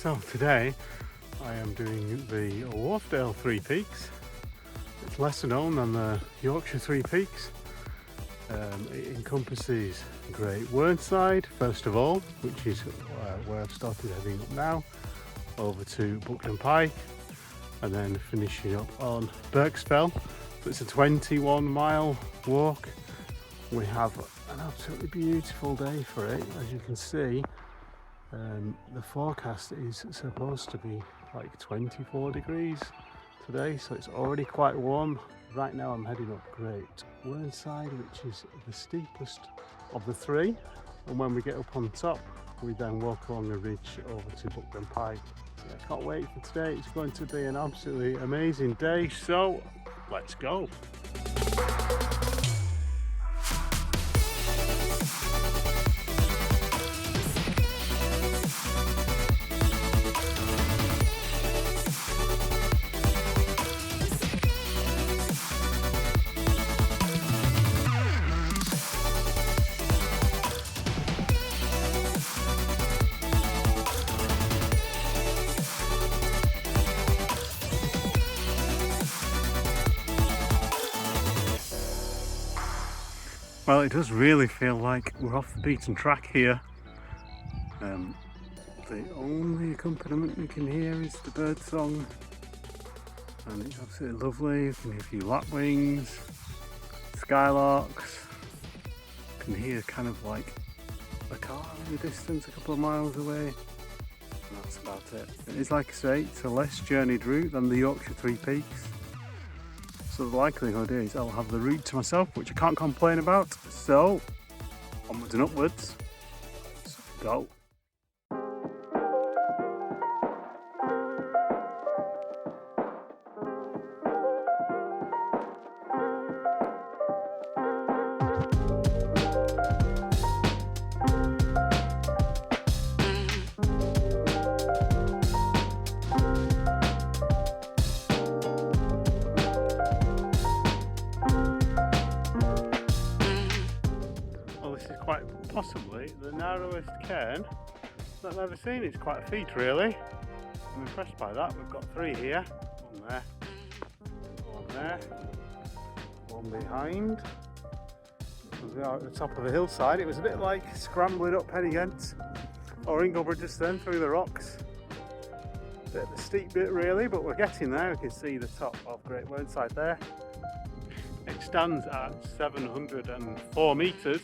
So today I am doing the Wharfedale Three Peaks. It's lesser known than the Yorkshire Three Peaks. It encompasses Great Whernside first of all, which is where I've started heading up now, over to Buckden Pike, and then finishing up on Birks Fell. So it's a 21-mile walk. We have an absolutely beautiful day for it, as you can see. The forecast is supposed to be like 24 degrees today, so it's already quite warm. Right now I'm heading up Great Whernside, which is the steepest of the three, and when we get up on top we then walk along the ridge over to Buckden Pike. Yeah, I can't wait for today. It's going to be an absolutely amazing day, so let's go. Well, it does really feel like we're off the beaten track here. The only accompaniment we can hear is the bird song, and it's absolutely lovely. You can hear a few lapwings, skylarks. You can hear kind of like a car in the distance a couple of miles away, and that's about it. It is, like I say, it's a less journeyed route than the Yorkshire Three Peaks. So the likelihood is I'll have the route to myself, which I can't complain about. So, onwards and upwards. Let's go. Quite possibly the narrowest cairn that I've ever seen. It's quite a feat, really. I'm impressed by that. We've got three here, one there, one there, one behind. We are at the top of a hillside. It was a bit like scrambling up Pennygent or Ingleborough just then through the rocks. Bit of a steep bit, really, but we're getting there. We can see the top of Great Whernside there. It stands at 704 metres.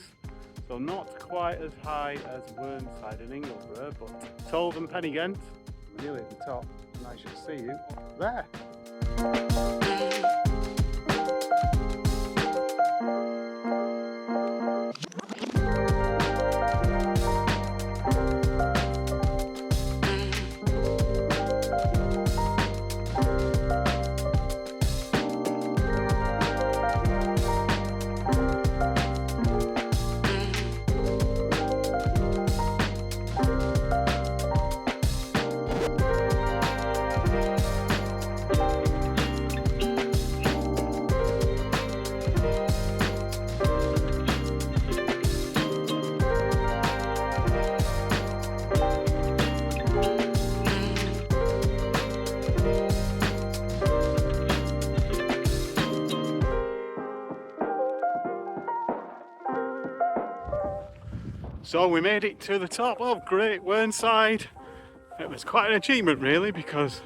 So not quite as high as Whernside and Ingleborough, but taller than Pennygent. We're nearly at the top, and I shall see you up there. So we made it to the top of Great Whernside. It was quite an achievement, really, because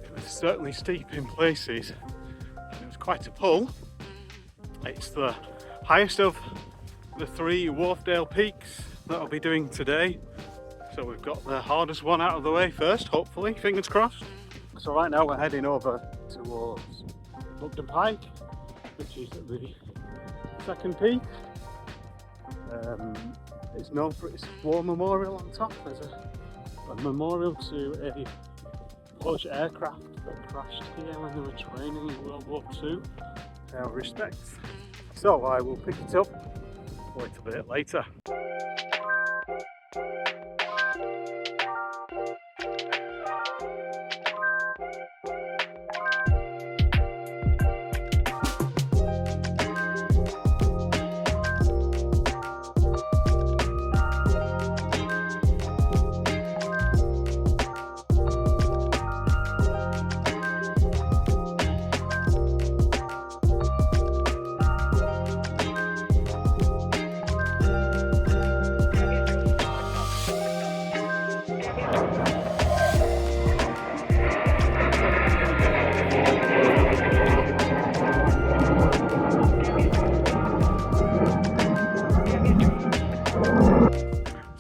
it was certainly steep in places. It was quite a pull. It's the highest of the three Wharfedale peaks that I'll be doing today. So we've got the hardest one out of the way first, hopefully, fingers crossed. So right now we're heading over towards Buckden Pike, which is the second peak. It's known for its war memorial on top. There's a memorial to a Polish aircraft that crashed here when they were training in World War II. Our respects. So I will pick it up a little bit later.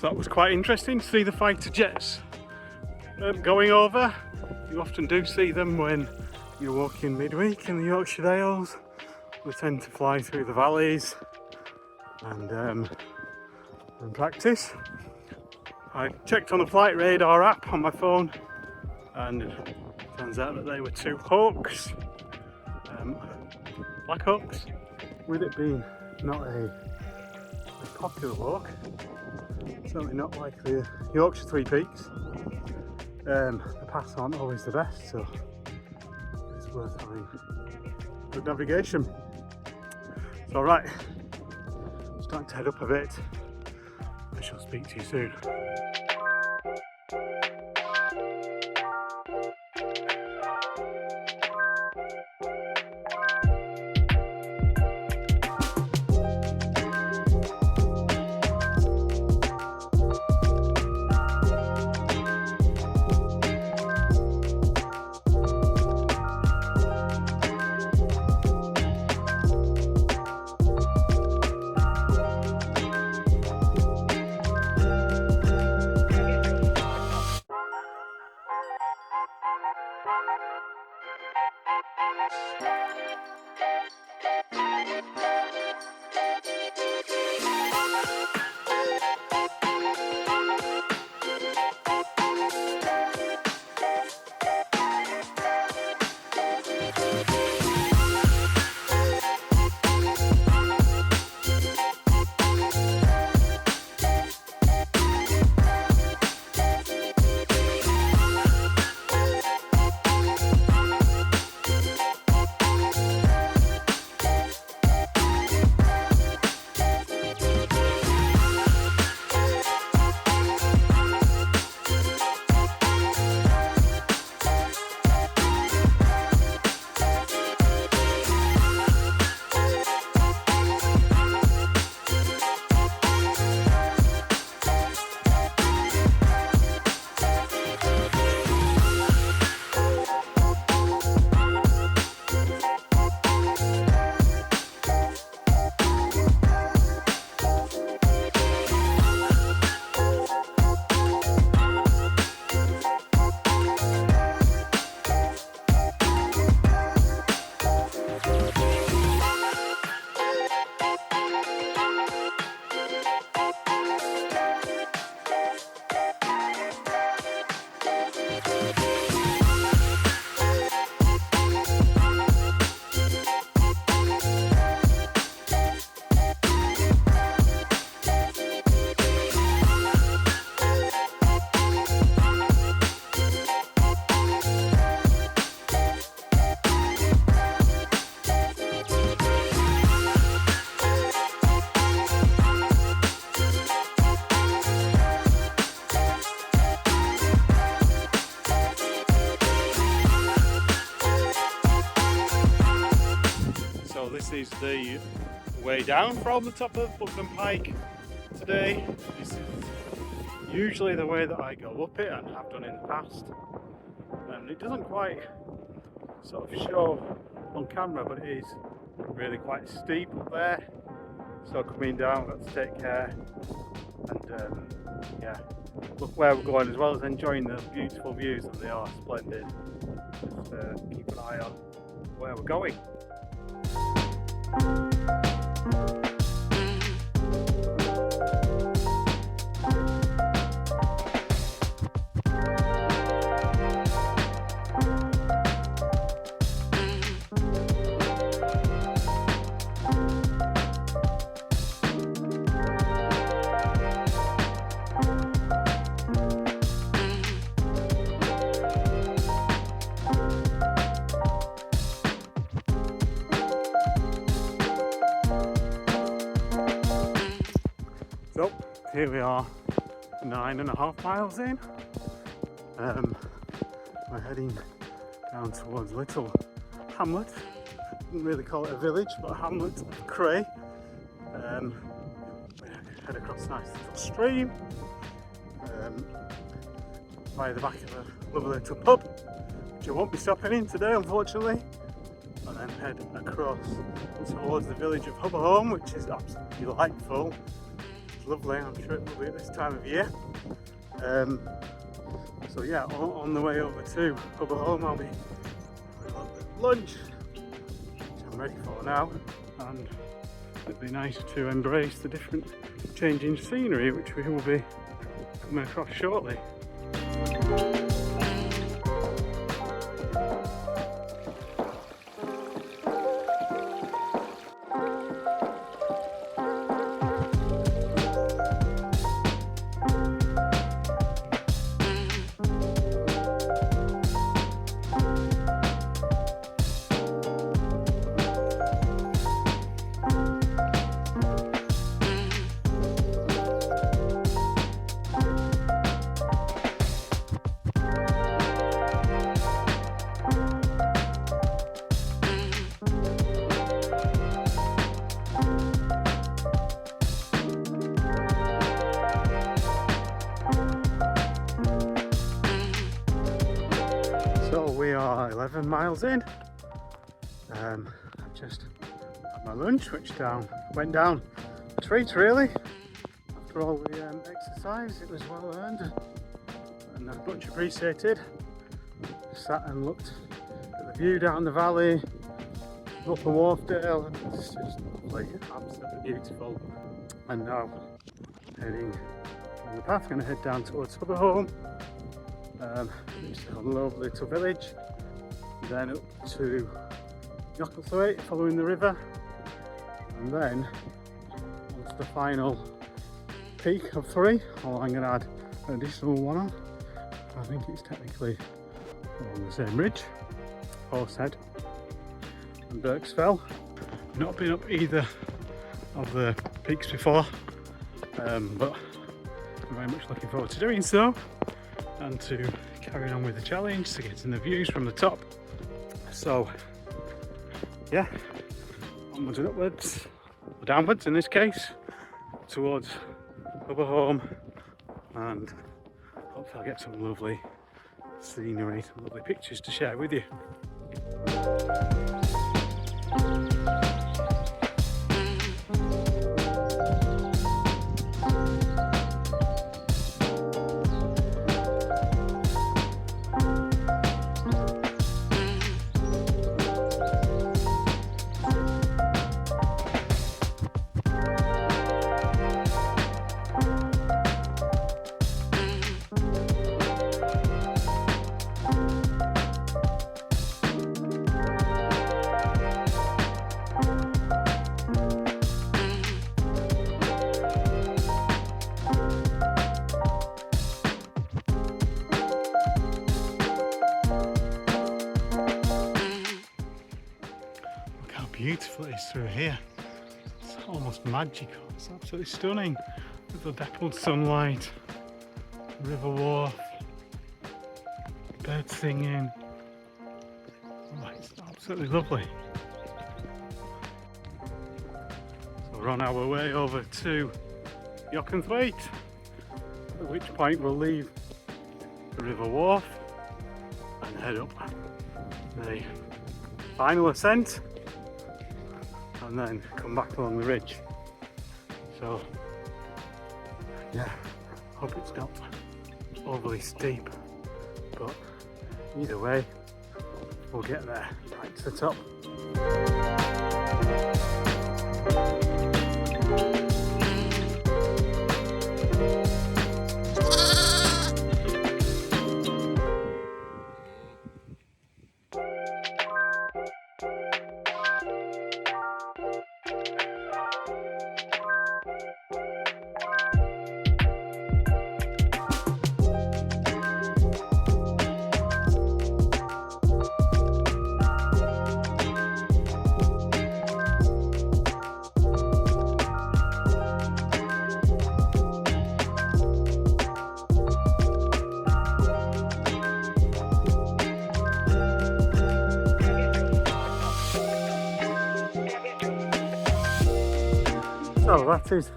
So that was quite interesting to see the fighter jets going over. You often do see them when you're walking midweek in the Yorkshire Dales. They tend to fly through the valleys and practice. I checked on the flight radar app on my phone, and it turns out that they were two hawks, black hawks. With it being not a popular walk, certainly not like the Yorkshire Three Peaks, the paths aren't always the best, so it's worth having good navigation. So right, I'm starting to head up a bit. I shall speak to you soon. This is the way down from the top of Buckden Pike today. This is usually the way that I go up it and have done in the past. And it doesn't quite sort of show on camera, but it is really quite steep up there. So coming down, I've got to take care and yeah, look where we're going as well as enjoying the beautiful views, and they are splendid. Just keep an eye on where we're going. So here we are, 9.5 miles in. We're heading down towards little hamlet. Wouldn't really call it a village, but a hamlet of Cray. We head across a nice little stream by the back of a lovely little pub, which I won't be stopping in today, unfortunately. And then head across towards the village of Hubberholme, which is absolutely delightful. is lovely. I'm sure it will be at this time of year. So yeah, on the way over to Hubberholme, I'll be having a little bit of lunch, which I'm ready for now, and it'd be nice to embrace the different changing scenery which we will be coming across shortly. So we are 11 miles in. I've just had my lunch, which went down a treat really. After all the exercise, it was well earned and much appreciated. Sat and looked at the view down the valley, up the Wharfedale, and it's just lovely, absolutely beautiful. And now heading on the path, going to head down towards Hubberholme. It's a lovely little village, then up to Yockenthwaite following the river, and then onto the final peak of 3. I'm going to add an additional one on. I think it's technically on the same ridge, Horse Head and Birks Fell. Not been up either of the peaks before, but I'm very much looking forward to doing so, and to carrying on with the challenge, to getting the views from the top. So yeah, onwards and upwards, or downwards in this case, towards Hubberholme, and hopefully I'll get some lovely scenery, some lovely pictures to share with you. Beautiful it is through here. It's almost magical. It's absolutely stunning with the dappled sunlight, River Wharfe, birds singing. Oh, it's absolutely lovely. So we're on our way over to Yockenthwaite, at which point we'll leave the River Wharfe and head up the final ascent, and then come back along the ridge. So yeah, hope it's not overly steep, but either way we'll get there, right to the top. So that is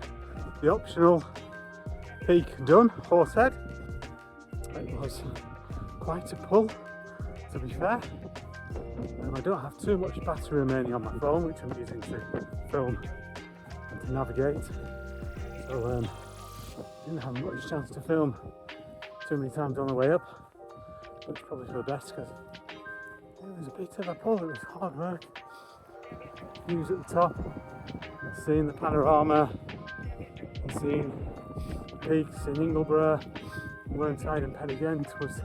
the optional peak done, Horse Head. It was quite a pull, to be fair. I don't have too much battery remaining on my phone, which I'm using to film and to navigate. So didn't have much chance to film too many times on the way up, but it's probably for the best because it was a bit of a pull. It was hard work. Views at the top, seeing the panorama, and seeing peaks in Ingleborough, Whernside and Pen was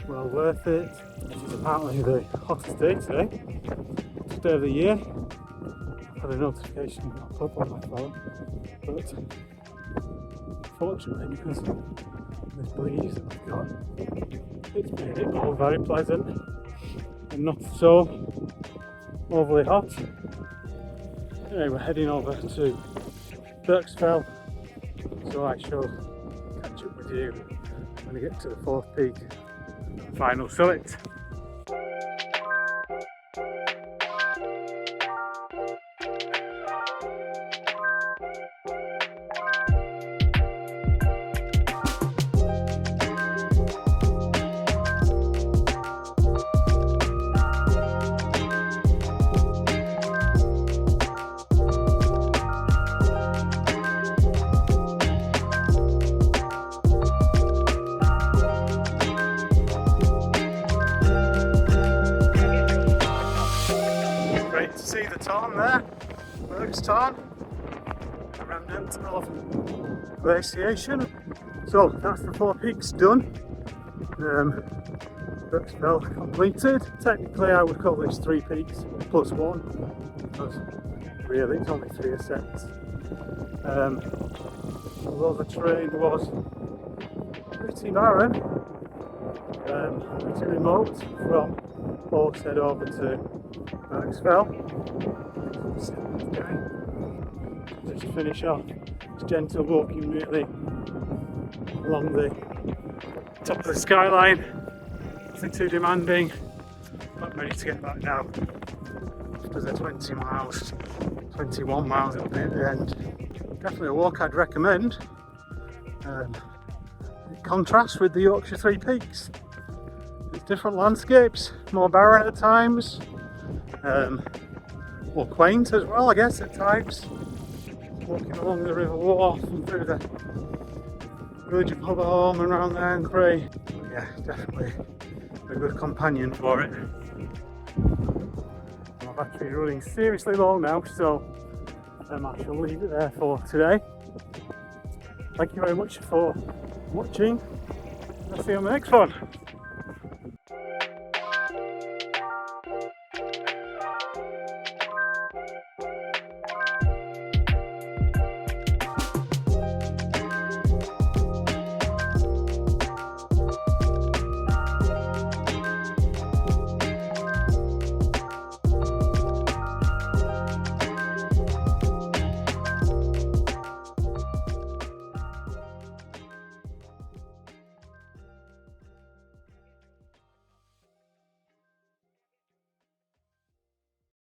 well worth it. This is apparently the hottest day today, hottest day of the year. I've had a notification pop up on my phone, but fortunately because of this breeze that we've got, it's made it all very pleasant and not so overly hot. Anyway, we're heading over to Birks Fell, so I shall catch up with you when I get to the fourth peak, the final summit. Great to see the tarn there, Birks Tarn, a remnant of glaciation. So that's the 4 peaks done. Birks Fell completed. Technically I would call this 3 peaks plus 1, because really it's only 3 ascents. Although the terrain was pretty barren, pretty remote from Horse Head over to Birks Fell. Just to finish off, it's gentle walking really along the top of the skyline. Nothing too demanding. Not ready to get back now. After the 20 miles, 21 miles it'll be at the end. Definitely a walk I'd recommend. It contrasts with the Yorkshire Three Peaks. It's different landscapes, more barren at times, more quaint as well I guess at times. Walking along the River Wharfe and through the village of Hubberholme and around there and Cray. Yeah, definitely a good companion for it. My battery's running seriously low now, so I shall leave it there for today. Thank you very much for watching. I'll see you on the next one.